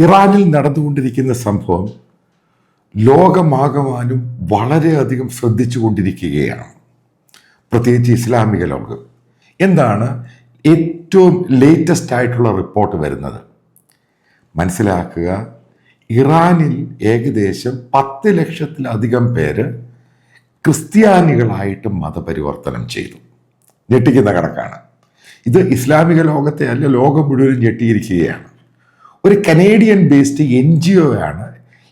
ഇറാനിൽ നടന്നുകൊണ്ടിരിക്കുന്ന സംഭവം ലോകമാകമാനം വളരെയധികം ശ്രദ്ധിച്ചു കൊണ്ടിരിക്കുകയാണ്, പ്രത്യേകിച്ച് ഇസ്ലാമിക ലോകം. എന്താണ് ഏറ്റവും ലേറ്റസ്റ്റ് ആയിട്ടുള്ള റിപ്പോർട്ട് വരുന്നത്? മനസ്സിലാക്കുക, ഇറാനിൽ ഏകദേശം 10 ലക്ഷത്തിലധികം പേര് ക്രിസ്ത്യാനികളായിട്ട് മതപരിവർത്തനം ചെയ്തു. ഞെട്ടിക്കുന്ന കണക്കാണ് ഇത്. ഇസ്ലാമിക ലോകത്തെ അല്ല, ലോകം മുഴുവൻ ഞെട്ടിയിരിക്കുകയാണ്. ഒരു കനേഡിയൻ ബേസ്ഡ് NGO ആണ്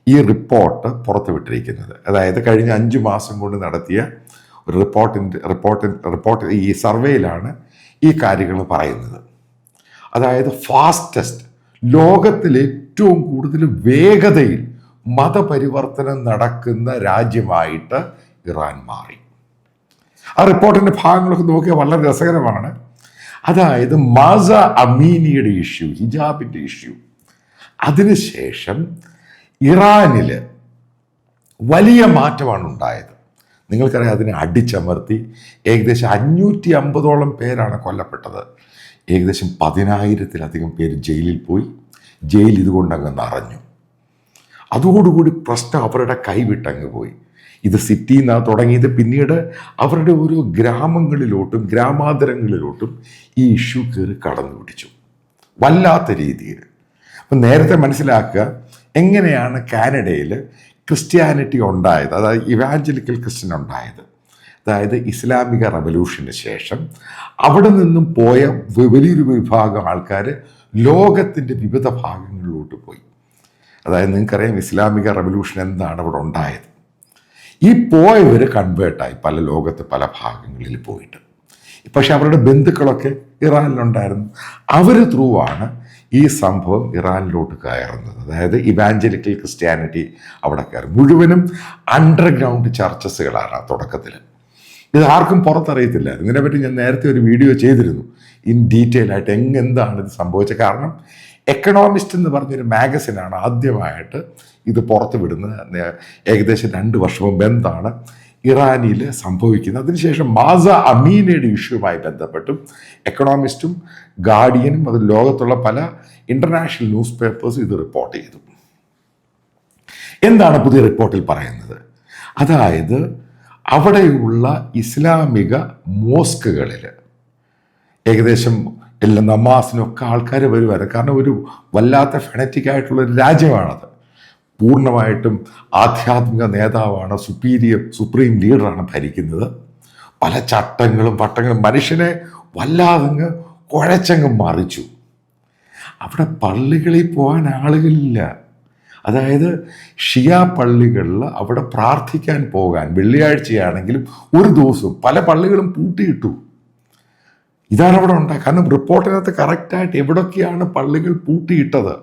ഈ റിപ്പോർട്ട് പുറത്തുവിട്ടിരിക്കുന്നത്. അതായത് കഴിഞ്ഞ 5 മാസം കൊണ്ട് നടത്തിയ ഒരു റിപ്പോർട്ട് ഈ സർവേയിലാണ് ഈ കാര്യങ്ങൾ പറയുന്നത്. അതായത് ഫാസ്റ്റസ്റ്റ്, ലോകത്തിൽ ഏറ്റവും കൂടുതൽ വേഗതയിൽ മതപരിവർത്തനം നടക്കുന്ന രാജ്യമായിട്ട് ഇറാൻ മാറി. ആ റിപ്പോർട്ടിൻ്റെ ഭാഗങ്ങളൊക്കെ നോക്കിയാൽ വളരെ രസകരമാണ്. അതായത് മാസ അമീനിയുടെ ഇഷ്യൂ, ഹിജാബിൻ്റെ ഇഷ്യൂ, അതിനുശേഷം ഇറാനിൽ വലിയ മാറ്റമാണ് ഉണ്ടായത്. നിങ്ങൾക്കറിയാം, അതിനെ അടിച്ചമർത്തി ഏകദേശം 550ഓളം പേരാണ് കൊല്ലപ്പെട്ടത്. ഏകദേശം 10,000-ലധികം പേര് ജയിലിൽ പോയി. ജയിൽ ഇതുകൊണ്ടങ്ങ് നിറഞ്ഞു. അതോടുകൂടി പ്രശ്നം അവരുടെ കൈവിട്ടങ്ങ് പോയി. ഇത് സിറ്റിയിൽ നിന്നാണ് തുടങ്ങിയത്. പിന്നീട് അവരുടെ ഓരോ ഗ്രാമങ്ങളിലോട്ടും ഗ്രാമാന്തരങ്ങളിലോട്ടും ഈ ഇഷ്യൂ കയറി കടന്നു പിടിച്ചു വല്ലാത്ത രീതിയിൽ. അപ്പം നേരത്തെ മനസ്സിലാക്കുക, എങ്ങനെയാണ് കാനഡയിൽ ക്രിസ്ത്യാനിറ്റി ഉണ്ടായത്, അതായത് ഇവാഞ്ചലിക്കൽ ക്രിസ്ത്യൻ ഉണ്ടായത്. അതായത് ഇസ്ലാമിക റവല്യൂഷന് ശേഷം അവിടെ നിന്നും പോയ വലിയൊരു വിഭാഗം ആൾക്കാർ ലോകത്തിൻ്റെ വിവിധ ഭാഗങ്ങളിലോട്ട് പോയി. അതായത് നിങ്ങൾക്കറിയാം ഇസ്ലാമിക റവല്യൂഷൻ എന്താണ് അവിടെ ഉണ്ടായത്. ഈ പോയവർ കൺവേർട്ടായി ലോകത്ത് പല ഭാഗങ്ങളിൽ പോയിട്ട്. പക്ഷെ അവരുടെ ബന്ധുക്കളൊക്കെ ഇറാനിലുണ്ടായിരുന്നു. അവർ ത്രൂ ആണ് ഈ സംഭവം ഇറാനിലോട്ട് കയറുന്നത്. അതായത് ഇവാഞ്ചലിക്കൽ ക്രിസ്ത്യാനിറ്റി അവിടെ കയറും. മുഴുവനും അണ്ടർഗ്രൗണ്ട് ചർച്ചസുകളാണ് തുടക്കത്തിൽ. ഇത് ആർക്കും പുറത്തറിയത്തില്ലായിരുന്നു. ഇതിനെപ്പറ്റി ഞാൻ നേരത്തെ ഒരു വീഡിയോ ചെയ്തിരുന്നു ഇൻ ഡീറ്റെയിൽ ആയിട്ട് എന്താണ് ഇത് സംഭവിച്ചത്. കാരണം എക്കണോമിസ്റ്റ് എന്ന് പറഞ്ഞൊരു മാഗസിനാണ് ആദ്യമായിട്ട് ഇത് പുറത്ത് വിടുന്നത്. ഏകദേശം 2 വർഷം മുമ്പ് എന്താണ് ഇറാനിൽ സംഭവിക്കുന്നത്. അതിനുശേഷം മാസ അമീനയുടെ ഇഷ്യൂവുമായി ബന്ധപ്പെട്ടും എക്കണോമിസ്റ്റും ഗാർഡിയനും അത് ലോകത്തുള്ള പല ഇൻ്റർനാഷണൽ ന്യൂസ് പേപ്പേഴ്സും ഇത് റിപ്പോർട്ട് ചെയ്തു. എന്താണ് പുതിയ റിപ്പോർട്ടിൽ പറയുന്നത്? അതായത് അവിടെയുള്ള ഇസ്ലാമിക മോസ്കുകളിൽ ഏകദേശം എല്ലാ നമാസിനൊക്കെ ആൾക്കാർ വരുവായിരുന്നു. കാരണം ഒരു വല്ലാത്ത ഫെനറ്റിക് ആയിട്ടുള്ളൊരു രാജ്യമാണത്. പൂർണ്ണമായിട്ടും ആധ്യാത്മിക നേതാവാണ്, സുപ്രീം ലീഡറാണ് ഭരിക്കുന്നത്. പല ചട്ടങ്ങളും പട്ടങ്ങളും മനുഷ്യനെ വല്ലാതങ്ങ് കുഴച്ചങ്ങ് മറിച്ചു. അവിടെ പള്ളികളിൽ പോകാൻ ആളുകളില്ല. അതായത് ഷിയ പള്ളികളിൽ അവിടെ പ്രാർത്ഥിക്കാൻ പോകാൻ വെള്ളിയാഴ്ചയാണെങ്കിലും ഒരു ദിവസവും പല പള്ളികളും പൂട്ടിയിട്ടു. ഇതാണ് അവിടെ ഉണ്ടായത്. കാരണം റിപ്പോർട്ടിനകത്ത് കറക്റ്റായിട്ട് എവിടൊക്കെയാണ് പള്ളികൾ പൂട്ടിയിട്ടത്.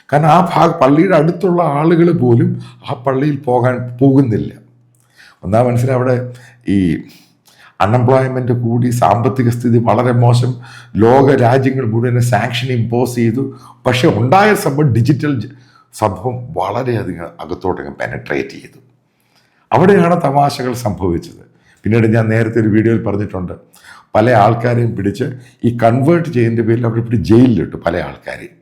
കാരണം ആ പള്ളിയുടെ അടുത്തുള്ള ആളുകൾ പോലും ആ പള്ളിയിൽ പോകുന്നില്ല. ഒന്നാം മനസ്സിൽ അവിടെ ഈ അൺഎംപ്ലോയ്മെൻറ്റ് കൂടി, സാമ്പത്തിക സ്ഥിതി വളരെ മോശം, ലോക രാജ്യങ്ങൾ മുഴുവൻ സാങ്ഷൻ ഇമ്പോസ് ചെയ്തു. പക്ഷെ ഉണ്ടായ സംഭവം ഡിജിറ്റൽ സംഭവം വളരെയധികം അകത്തോട്ടങ്ങ് പെനട്രേറ്റ് ചെയ്തു. അവിടെയാണ് തമാശകൾ സംഭവിച്ചത്. പിന്നീട് ഞാൻ നേരത്തെ ഒരു വീഡിയോയിൽ പറഞ്ഞിട്ടുണ്ട്, പല ആൾക്കാരെയും പിടിച്ച് ഈ കൺവേർട്ട് ചെയ്യുന്നതിൻ്റെ പേരിൽ അവർ പിടിച്ച് ജയിലിലിട്ടു പല ആൾക്കാരെയും.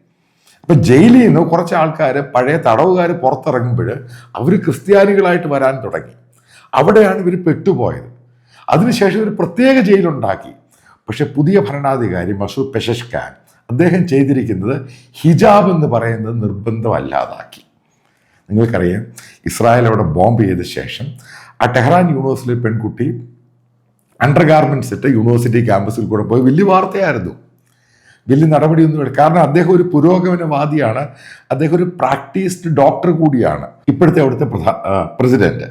അപ്പം ജയിലിൽ നിന്ന് കുറച്ച് ആൾക്കാർ, പഴയ തടവുകാർ പുറത്തിറങ്ങുമ്പോൾ അവർ ക്രിസ്ത്യാനികളായിട്ട് വരാൻ തുടങ്ങി. അവിടെയാണ് ഇവർ പെട്ടുപോയത്. അതിനുശേഷം ഒരു പ്രത്യേക ജയിലുണ്ടാക്കി. പക്ഷെ പുതിയ ഭരണാധികാരി മസൂദ് പെഷഷ്കാൻ അദ്ദേഹം ചെയ്തിരിക്കുന്നത് ഹിജാബ് എന്ന് പറയുന്നത് നിർബന്ധമല്ലാതാക്കി. നിങ്ങൾക്കറിയാം, ഇസ്രായേൽ അവിടെ ബോംബ് ചെയ്ത ശേഷം ആ ടെഹ്റാൻ യൂണിവേഴ്സിറ്റിയിലെ പെൺകുട്ടി അണ്ടർ ഗാർമെൻറ്റ്സ് ഇട്ട് യൂണിവേഴ്സിറ്റി ക്യാമ്പസിൽ കൂടെ പോയി വലിയ വാർത്തയായിരുന്നു. വലിയ നടപടിയൊന്നും എടുക്കും. കാരണം അദ്ദേഹം ഒരു പുരോഗമനവാദിയാണ്, അദ്ദേഹം ഒരു പ്രാക്ടീസ്ഡ് ഡോക്ടർ കൂടിയാണ്. ഇപ്പോഴത്തെ അവിടുത്തെ പ്രസിഡന്റ്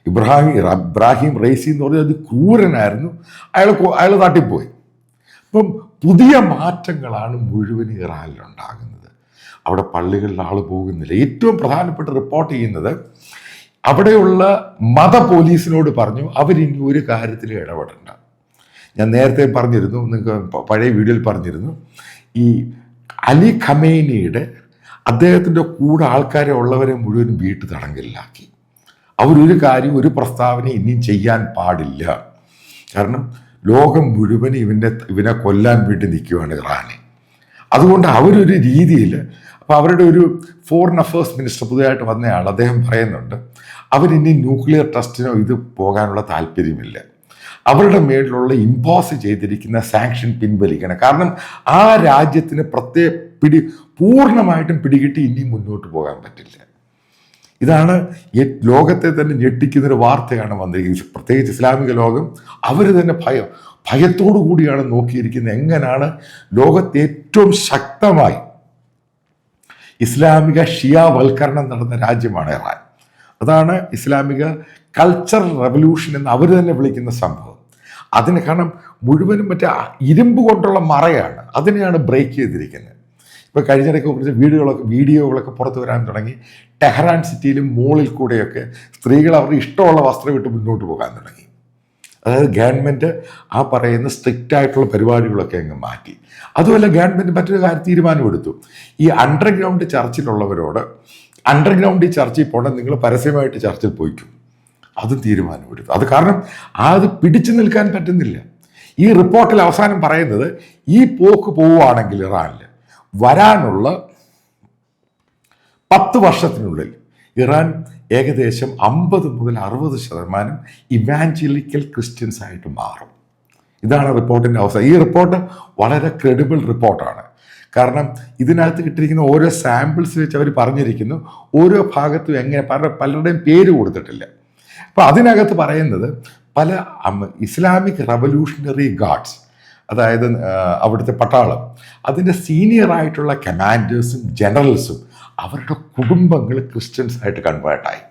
ഇബ്രാഹിം റൈസി എന്ന് പറഞ്ഞാൽ അത് ക്രൂരനായിരുന്നു. അയാൾ തട്ടിപ്പോയി. അപ്പം പുതിയ മാറ്റങ്ങളാണ് മുഴുവൻ ഇറാനിലുണ്ടാകുന്നത്. അവിടെ പള്ളികളിൽ ആൾ പോകുന്നില്ല. ഏറ്റവും പ്രധാനപ്പെട്ട റിപ്പോർട്ട് ചെയ്യുന്നത്, അവിടെയുള്ള മത പോലീസിനോട് പറഞ്ഞു അവരിനി ഒരു കാര്യത്തിൽ ഇടപെടണ്ട. ഞാൻ നേരത്തെ പറഞ്ഞിരുന്നു, നിങ്ങൾക്ക് പഴയ വീഡിയോയിൽ പറഞ്ഞിരുന്നു, ഈ അലി ഖമേനിയുടെ അദ്ദേഹത്തിൻ്റെ കൂടെ ആൾക്കാരെ ഉള്ളവരെ മുഴുവൻ വീട്ടു തടങ്കലിലാക്കി. അവരൊരു കാര്യം, ഒരു പ്രസ്താവന ഇനിയും ചെയ്യാൻ പാടില്ല. കാരണം ലോകം മുഴുവൻ ഇവനെ കൊല്ലാൻ വേണ്ടി നിൽക്കുകയാണ് ഇറാനെ. അതുകൊണ്ട് അവരൊരു രീതിയിൽ അപ്പോൾ അവരുടെ ഒരു ഫോറിൻ അഫയേഴ്സ് മിനിസ്റ്റർ പുതിയതായിട്ട് വന്നയാൾ അദ്ദേഹം പറയുന്നുണ്ട്, അവരിനി ന്യൂക്ലിയർ ടെസ്റ്റിനോ ഇത് പോകാനുള്ള താല്പര്യമില്ല, അവരുടെ മേലിലുള്ള ഇമ്പോസ് ചെയ്തിരിക്കുന്ന സാങ്ഷൻ പിൻവലിക്കണം. കാരണം ആ രാജ്യത്തിന് പൂർണ്ണമായിട്ടും പിടികിട്ടി ഇനിയും മുന്നോട്ട് പോകാൻ പറ്റില്ല. ഇതാണ് ലോകത്തെ തന്നെ ഞെട്ടിക്കുന്നൊരു വാർത്തയാണ് വന്നിരിക്കുന്നത്. പ്രത്യേകിച്ച് ഇസ്ലാമിക ലോകം അവർ തന്നെ ഭയത്തോടു കൂടിയാണ് നോക്കിയിരിക്കുന്നത്. എങ്ങനെയാണ് ലോകത്തെ ഏറ്റവും ശക്തമായി ഇസ്ലാമിക ഷിയാവൽക്കരണം നടന്ന രാജ്യമാണ് ഇറാൻ. അതാണ് ഇസ്ലാമിക കൾച്ചറൽ റെവല്യൂഷൻ എന്ന് അവർ തന്നെ വിളിക്കുന്ന സംഭവം. അതിന് കാരണം മുഴുവനും മറ്റേ ഇരുമ്പ് കൊണ്ടുള്ള മറയാണ്, അതിനെയാണ് ബ്രേക്ക് ചെയ്തിരിക്കുന്നത്. ഇപ്പോൾ കഴിഞ്ഞിടയ്ക്ക് കുറച്ച് വീഡിയോകളൊക്കെ പുറത്തു വരാൻ തുടങ്ങി. ടെഹ്റാൻ സിറ്റിയിലും മോളിൽ കൂടെയൊക്കെ സ്ത്രീകൾ അവർക്ക് ഇഷ്ടമുള്ള വസ്ത്രം ഇട്ട് മുന്നോട്ട് പോകാൻ തുടങ്ങി. അതായത് ഗവൺമെൻറ് ആ പറയുന്ന സ്ട്രിക്റ്റ് ആയിട്ടുള്ള പരിപാടികളൊക്കെ അങ്ങ് മാറ്റി. അതുമല്ല, ഗവൺമെൻറ് മറ്റൊരു കാര്യം തീരുമാനമെടുത്തു. ഈ അണ്ടർഗ്രൗണ്ട് ചർച്ചിലുള്ളവരോട് അണ്ടർഗ്രൗണ്ടിൽ ചർച്ചിൽ പോകണം, നിങ്ങൾ പരസ്യമായിട്ട് ചർച്ചിൽ പോയിക്കും, അതും തീരുമാനമെടുത്തു. അത് കാരണം അത് പിടിച്ചു നിൽക്കാൻ പറ്റുന്നില്ല. ഈ റിപ്പോർട്ടിൽ അവസാനം പറയുന്നത്, ഈ പോക്ക് പോവുകയാണെങ്കിൽ ഇറാനിൽ വരാനുള്ള 10 വർഷത്തിനുള്ളിൽ ഇറാൻ ഏകദേശം 50 മുതൽ 60% ഇവാഞ്ചലിക്കൽ ക്രിസ്ത്യൻസ് ആയിട്ട് മാറും. ഇതാണ് റിപ്പോർട്ടിൻ്റെ അവസാനം. ഈ റിപ്പോർട്ട് വളരെ ക്രെഡിബിൾ റിപ്പോർട്ടാണ്. കാരണം ഇതിനകത്ത് കിട്ടിയിരിക്കുന്ന ഓരോ സാമ്പിൾസ് വെച്ച് അവർ പറഞ്ഞിരിക്കുന്നു, ഓരോ ഭാഗത്തും എങ്ങനെ പലരുടെയും പേര് കൊടുത്തിട്ടില്ല. അപ്പോൾ അതിനകത്ത് പറയുന്നത് പല ഇസ്ലാമിക് റവല്യൂഷണറി ഗാർഡ്സ്, അതായത് അവിടുത്തെ പട്ടാളം, അതിൻ്റെ സീനിയറായിട്ടുള്ള കമാൻഡേഴ്സും ജനറൽസും അവരുടെ കുടുംബങ്ങൾ ക്രിസ്ത്യൻസ് ആയിട്ട് കൺവേർട്ടായി.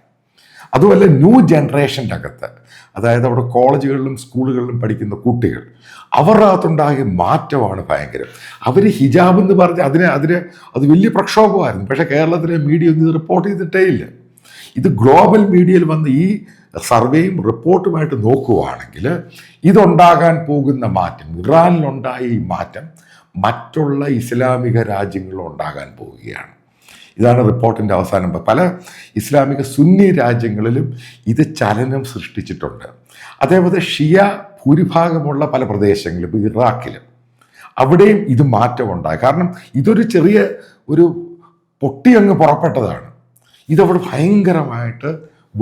അതുപോലെ ന്യൂ ജനറേഷൻ്റെ അകത്ത്, അതായത് അവിടെ കോളേജുകളിലും സ്കൂളുകളിലും പഠിക്കുന്ന കുട്ടികൾ, അവരുടെ അകത്തുണ്ടാകിയ മാറ്റമാണ് ഭയങ്കരം. അവർ ഹിജാബ് എന്ന് പറഞ്ഞ് അത് വലിയ പ്രക്ഷോഭമായിരുന്നു. പക്ഷേ കേരളത്തിലെ മീഡിയ ഒന്നും ഇത് റിപ്പോർട്ട് ചെയ്തിട്ടേ ഇല്ല. ഇത് ഗ്ലോബൽ മീഡിയയിൽ വന്ന് ഈ സർവേയും റിപ്പോർട്ടുമായിട്ട് നോക്കുകയാണെങ്കിൽ ഇതുണ്ടാകാൻ പോകുന്ന മാറ്റം, ഇറാനിലുണ്ടായ ഈ മാറ്റം മറ്റുള്ള ഇസ്ലാമിക രാജ്യങ്ങളിലും ഉണ്ടാകാൻ പോവുകയാണ്. ഇതാണ് റിപ്പോർട്ടിൻ്റെ അവസാനം. പല ഇസ്ലാമിക സുന്നി രാജ്യങ്ങളിലും ഇത് ചലനം സൃഷ്ടിച്ചിട്ടുണ്ട്. അതേപോലെ ഷിയ ഭൂരിഭാഗമുള്ള പല പ്രദേശങ്ങളിലും, ഇപ്പോൾ ഇറാഖിലും അവിടെയും ഇത് മാറ്റമുണ്ടായി. കാരണം ഇതൊരു ചെറിയ ഒരു പൊട്ടിയങ്ങ് പുറപ്പെട്ടതാണ്. ഇതവിടെ ഭയങ്കരമായിട്ട്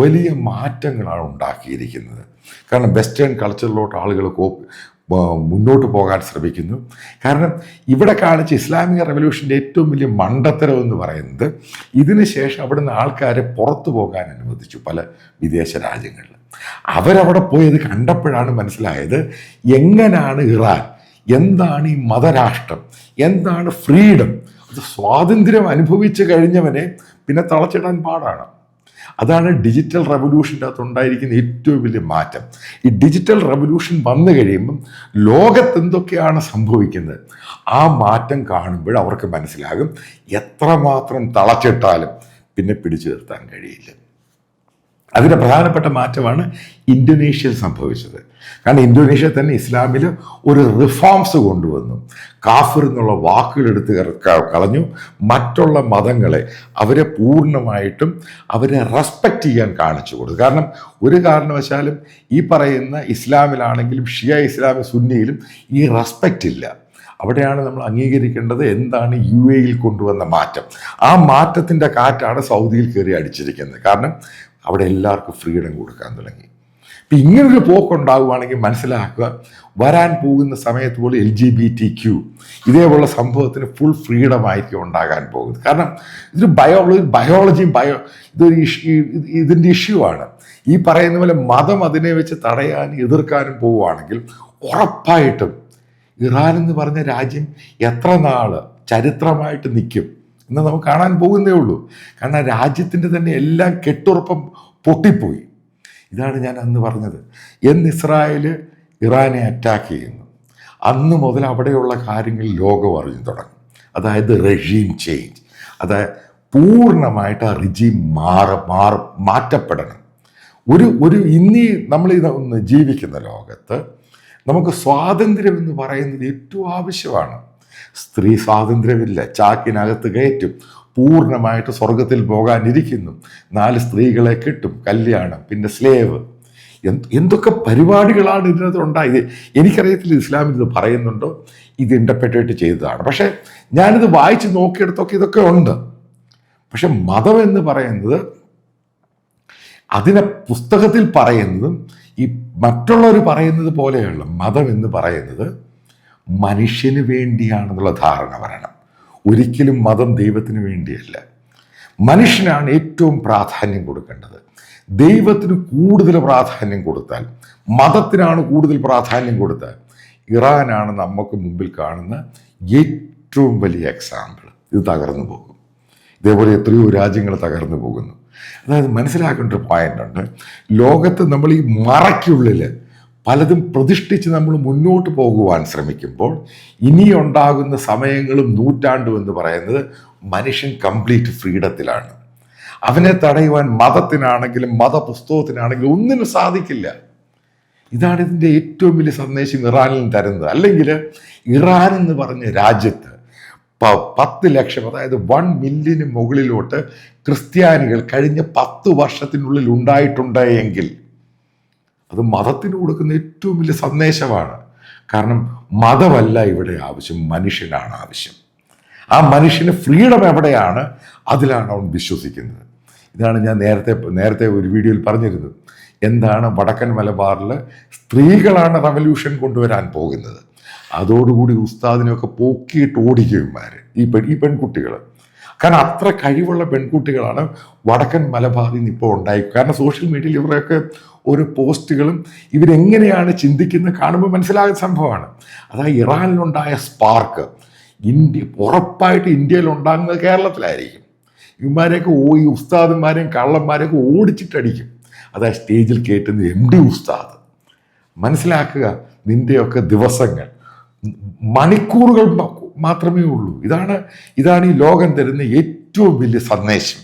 വലിയ മാറ്റങ്ങളാണ് ഉണ്ടാക്കിയിരിക്കുന്നത്. കാരണം വെസ്റ്റേൺ കൾച്ചറിലോട്ട് ആളുകൾ മുന്നോട്ട് പോകാൻ ശ്രമിക്കുന്നു. കാരണം ഇവിടെ കാണിച്ച ഇസ്ലാമിക റവല്യൂഷൻ്റെ ഏറ്റവും വലിയ മണ്ടത്തരം എന്ന് പറയുന്നത്, ഇതിന് ശേഷം അവിടുന്ന് ആൾക്കാരെ പുറത്തു പോകാൻ അനുവദിച്ചു പല വിദേശ രാജ്യങ്ങളിൽ. അവരവിടെ പോയത് കണ്ടപ്പോഴാണ് മനസ്സിലായത് എങ്ങനെയാണ് ഇറാൻ, എന്താണ് ഈ മതരാഷ്ട്രം, എന്താണ് ഫ്രീഡം. അത് സ്വാതന്ത്ര്യം അനുഭവിച്ചു കഴിഞ്ഞവനെ പിന്നെ തളച്ചിടാൻ പാടാണ്. അതാണ് ഡിജിറ്റൽ റവല്യൂഷൻ്റെ അകത്തുണ്ടായിരിക്കുന്ന ഏറ്റവും വലിയ മാറ്റം. ഈ ഡിജിറ്റൽ റവല്യൂഷൻ വന്നു കഴിയുമ്പം ലോകത്ത് എന്തൊക്കെയാണ് സംഭവിക്കുന്നത്, ആ മാറ്റം കാണുമ്പോൾ അവർക്ക് മനസ്സിലാകും എത്രമാത്രം തളച്ചിട്ടാലും പിന്നെ പിടിച്ചു നിർത്താൻ കഴിയില്ല. അതിൻ്റെ പ്രധാനപ്പെട്ട മാറ്റമാണ് ഇന്തോനേഷ്യയിൽ സംഭവിച്ചത്. കാരണം ഇന്തോനേഷ്യ തന്നെ ഇസ്ലാമിൽ ഒരു റിഫോംസ് കൊണ്ടുവന്നു. കാഫിർ എന്നുള്ള വാക്കുകളെടുത്ത് കളഞ്ഞു. മറ്റുള്ള മതങ്ങളെ അവരെ പൂർണ്ണമായിട്ടും അവരെ റെസ്പെക്റ്റ് ചെയ്യാൻ കാണിച്ചു കൊടുത്തു. കാരണം ഒരു കാരണവശാലും ഈ പറയുന്ന ഇസ്ലാമിലാണെങ്കിലും ഷിയ ഇസ്ലാമിക സുന്നിയിലും ഈ റെസ്പെക്റ്റ് ഇല്ല. അവിടെയാണ് നമ്മൾ അംഗീകരിക്കേണ്ടത് എന്താണ് UAE കൊണ്ടുവന്ന മാറ്റം. ആ മാറ്റത്തിൻ്റെ കാറ്റാണ് സൗദിയിൽ കയറി അടിച്ചിരിക്കുന്നത്. കാരണം അവിടെ എല്ലാവർക്കും ഫ്രീഡം കൊടുക്കാൻ തുടങ്ങി. ഇപ്പം ഇങ്ങനൊരു പോക്കുണ്ടാകുവാണെങ്കിൽ മനസ്സിലാക്കുക, വരാൻ പോകുന്ന സമയത്ത് പോലും LGBTQ ഇതേപോലുള്ള സംഭവത്തിന് ഫുൾ ഫ്രീഡം ആയിരിക്കും ഉണ്ടാകാൻ പോകുന്നത്. കാരണം ഇതൊരു ബയോളജിയും ഇതിൻ്റെ ഇഷ്യൂ ആണ്. ഈ പറയുന്ന പോലെ മതം അതിനെ വെച്ച് തടയാനും എതിർക്കാനും പോവുകയാണെങ്കിൽ ഉറപ്പായിട്ടും ഇറാൻ എന്ന് പറഞ്ഞ രാജ്യം എത്ര നാൾ ചരിത്രമായിട്ട് നിൽക്കും എന്ന് നമുക്ക് കാണാൻ പോകുന്നേ ഉള്ളൂ. കാരണം രാജ്യത്തിൻ്റെ തന്നെ എല്ലാം കെട്ടുറപ്പം പൊട്ടിപ്പോയി. ഇതാണ് ഞാൻ അന്ന് പറഞ്ഞത്, എന്ന് ഇസ്രായേൽ ഇറാനെ അറ്റാക്ക് ചെയ്യുന്നു അന്ന് മുതൽ അവിടെയുള്ള കാര്യങ്ങൾ ലോകം അറിഞ്ഞു തുടങ്ങും. അതായത് റെജീം ചേഞ്ച്, അതായത് പൂർണ്ണമായിട്ട് ആ റിജീം മാറ്റപ്പെടണം. ഇന്നീ നമ്മളിതൊന്ന് ജീവിക്കുന്ന ലോകത്ത് നമുക്ക് സ്വാതന്ത്ര്യം എന്ന് പറയുന്നത് ഏറ്റവും ആവശ്യമാണ്. സ്ത്രീ സ്വാതന്ത്ര്യമില്ല, ചാക്കിനകത്ത് കയറ്റും, പൂർണ്ണമായിട്ട് സ്വർഗത്തിൽ പോകാനിരിക്കുന്നു, 4 സ്ത്രീകളെ കിട്ടും, കല്യാണം, പിന്നെ സ്ലേവ്. എന്തൊക്കെ പരിപാടികളാണ് ഇതിനകത്ത് ഉണ്ടായത്. എനിക്കറിയത്തില്ല ഇസ്ലാമിൽ ഇത് പറയുന്നുണ്ടോ, ഇത് ഇൻ്റർപ്രറ്റേറ്റ് ചെയ്തതാണ്. പക്ഷേ ഞാനിത് വായിച്ച് നോക്കിയെടുത്തൊക്കെ ഇതൊക്കെ ഉണ്ട്. പക്ഷെ മതം എന്ന് പറയുന്നത്, അതിനെ പുസ്തകത്തിൽ പറയുന്നതും ഈ മറ്റുള്ളവർ പറയുന്നത് പോലെയുള്ള മതം എന്ന് പറയുന്നത് മനുഷ്യന് വേണ്ടിയാണെന്നുള്ള ധാരണ വരണം. ഒരിക്കലും മതം ദൈവത്തിന് വേണ്ടിയല്ല. മനുഷ്യനാണ് ഏറ്റവും പ്രാധാന്യം കൊടുക്കേണ്ടത്. ദൈവത്തിന് കൂടുതൽ പ്രാധാന്യം കൊടുത്താൽ, മതത്തിനാണ് കൂടുതൽ പ്രാധാന്യം കൊടുത്താൽ, ഇറാനാണ് നമുക്ക് മുമ്പിൽ കാണുന്ന ഏറ്റവും വലിയ എക്സാമ്പിൾ. ഇത് തകർന്നു പോകും. ഇതേപോലെ എത്രയോ രാജ്യങ്ങൾ തകർന്നു പോകുന്നു. അതായത് മനസ്സിലാക്കേണ്ട ഒരു പോയിന്റ് ഉണ്ട്. ലോകത്ത് നമ്മൾ ഈ മറയ്ക്കുള്ളിൽ പലതും പ്രതിഷ്ഠിച്ച് നമ്മൾ മുന്നോട്ട് പോകുവാൻ ശ്രമിക്കുമ്പോൾ ഇനിയുണ്ടാകുന്ന സമയങ്ങളും നൂറ്റാണ്ടും എന്ന് പറയുന്നത് മനുഷ്യൻ കംപ്ലീറ്റ് ഫ്രീഡത്തിലാണ്. അവനെ തടയുവാൻ മതത്തിനാണെങ്കിലും മതപുസ്തകത്തിനാണെങ്കിലും ഒന്നിനും സാധിക്കില്ല. ഇതാണ് ഇതിൻ്റെ ഏറ്റവും വലിയ സന്ദേശം ഇറാനിൽ തരുന്നത്. അല്ലെങ്കിൽ ഇറാൻ എന്ന് പറഞ്ഞ രാജ്യത്ത് 10 ലക്ഷം, അതായത് 1 മില്യന് മുകളിലോട്ട് ക്രിസ്ത്യാനികൾ കഴിഞ്ഞ 10 വർഷത്തിനുള്ളിൽ ഉണ്ടായിട്ടുണ്ട് എങ്കിൽ അത് മതത്തിന് കൊടുക്കുന്ന ഏറ്റവും വലിയ സന്ദേശമാണ്. കാരണം മതമല്ല ഇവിടെ ആവശ്യം, മനുഷ്യനാണ് ആവശ്യം. ആ മനുഷ്യന് ഫ്രീഡം എവിടെയാണ്, അതിലാണ് അവൻ വിശ്വസിക്കുന്നത്. ഇതാണ് ഞാൻ നേരത്തെ ഒരു വീഡിയോയിൽ പറഞ്ഞിരുന്നത്. എന്താണ് വടക്കൻ മലബാറിൽ സ്ത്രീകളാണ് റവല്യൂഷൻ കൊണ്ടുവരാൻ പോകുന്നത്. അതോടുകൂടി ഉസ്താദിനെയൊക്കെ പോക്കിയിട്ട് ഓടിക്കുമാർ ഈ പെൺകുട്ടികൾ. കാരണം അത്ര കഴിവുള്ള പെൺകുട്ടികളാണ് വടക്കൻ മലബാറിൽ നിന്ന് ഇപ്പോൾ ഉണ്ടായി. കാരണം സോഷ്യൽ മീഡിയയിൽ ഇവരൊക്കെ ഓരോ പോസ്റ്റുകളും ഇവരെങ്ങനെയാണ് ചിന്തിക്കുന്നത് കാണുമ്പോൾ മനസ്സിലാകുന്ന സംഭവമാണ്. അതായത് ഇറാനിലുണ്ടായ സ്പാർക്ക് ഉറപ്പായിട്ട് ഇന്ത്യയിൽ ഉണ്ടാകുന്നത് കേരളത്തിലായിരിക്കും. ഇവന്മാരെയൊക്കെ ഈ ഉസ്താദന്മാരെയും കള്ളന്മാരെയൊക്കെ ഓടിച്ചിട്ടടിക്കും. അതായത് സ്റ്റേജിൽ കയറ്റുന്ന MD ഉസ്താദ്. മനസ്സിലാക്കുക, നിൻ്റെയൊക്കെ ദിവസങ്ങൾ മണിക്കൂറുകൾ മാത്രമേ ഉള്ളൂ. ഇതാണ് ഈ ലോകം തരുന്ന ഏറ്റവും വലിയ സന്ദേശം.